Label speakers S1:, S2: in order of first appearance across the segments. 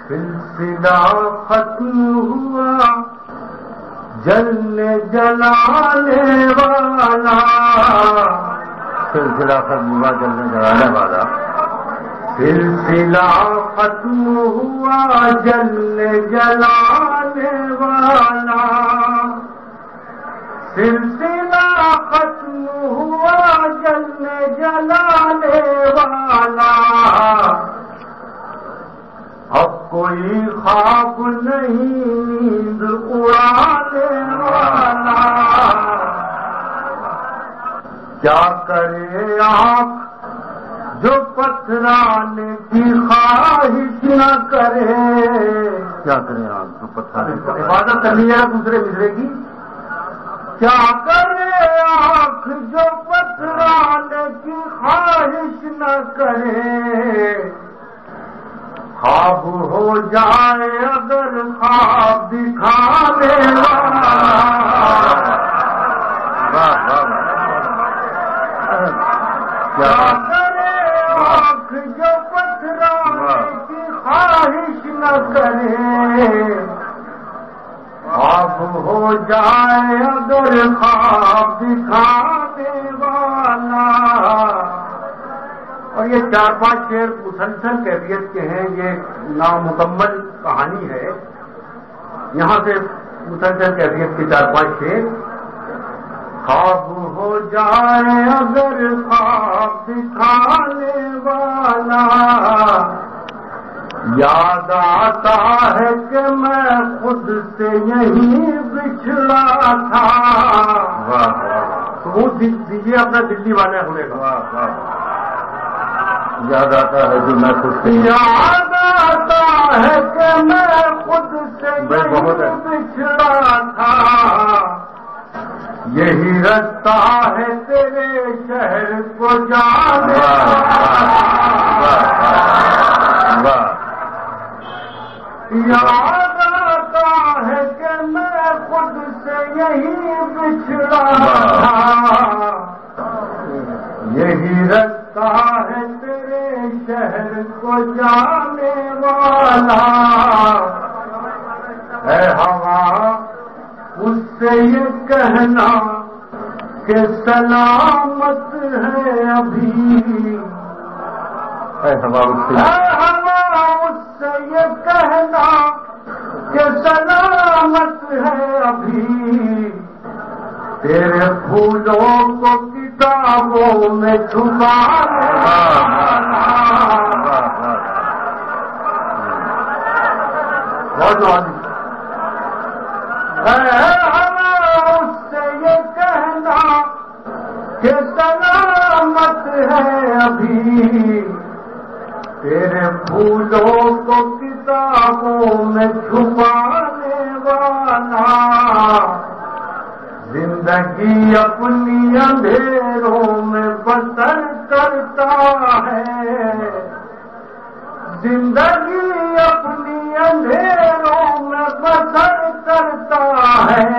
S1: سلسلہ ختم ہوا جلنے جلانے والا، سلسلہ ختم ہوا جلنے جلانے والا، سلسلہ ختم ہوا جلنے جلانے والا، سلسلہ ختم ہوا جلنے جلانے والا، اب کوئی خواب نہیں نیند اڑانے والا، کیا کرے آنکھ جو پتھرانے کی خواہش نہ کرے، کیا کرے آنکھ جو پتھرانے کی عبادت کرنی ہے دوسرے مصرے کی، کیا کرے آنکھ جو پتھرانے کی خواہش نہ کرے، خواب ہو جائے اگر خواب دکھانے والا، کیا کرے آنکھ جو پتھرانے کی خواہش نہ کرے، خواب ہو جائے اگر خواب دکھانے والا۔ اور یہ 4-5 شعر مسلسل کیفیت کے ہیں، یہ نامکمل کہانی ہے، یہاں سے مسلسل کیفیت کے 4-5 شعر۔ خواب ہو جائے اگر خواب دکھانے والا، یاد آتا ہے کہ میں خود سے یہیں بچھڑا تھا، ثبوت دیجیے اپنا دلی والے ہونے کا، یاد آتا ہے کہ میں خود سے، یاد آتا ہے کہ میں خود سے یہیں بچھڑا تھا، یہی رستہ ہے تیرے شہر کو جانے والا، یاد آتا ہے کہ میں خود سے یہی بچھڑا تھا، یہی رستہ ہے تیرے شہر کو جانے والا، اے ہوا اس سے یہ کہنا کہ سلامت ہے ابھی، اے ہوا اس سے یہ کہنا کہ سلامت ہے ابھی، تیرے پھولوں کو کتابوں میں چھپانے والا، اس سے یہ کہنا کہ سلامت ہے ابھی، تیرے پھولوں کو کتابوں میں چھپانے والا، زندگی اپنی اندھیروں میں بسر کرتا ہے، زندگی اپنی اندھیروں میں بسر کرتا ہے،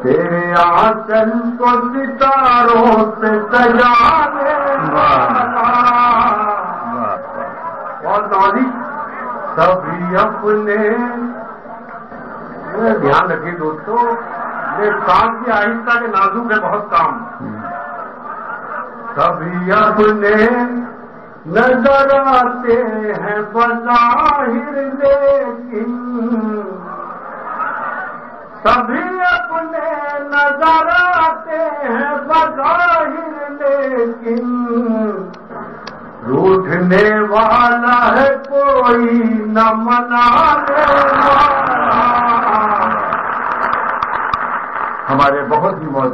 S1: تیرے آنچل کو ستاروں سے سجانے والا، اور سبھی اپنے، دھیان رکھیے دوستو، یہ کام کی آہستہ کے نازک ہے بہت کام، سبھی اپنے نظر آتے ہیں بظاہر لیکن، سبھی اپنے نظر آتے ہیں بظاہر لیکن، روٹھنے والا ہے کوئی نہ منانے والا۔ ہمارے بہت ہی موجود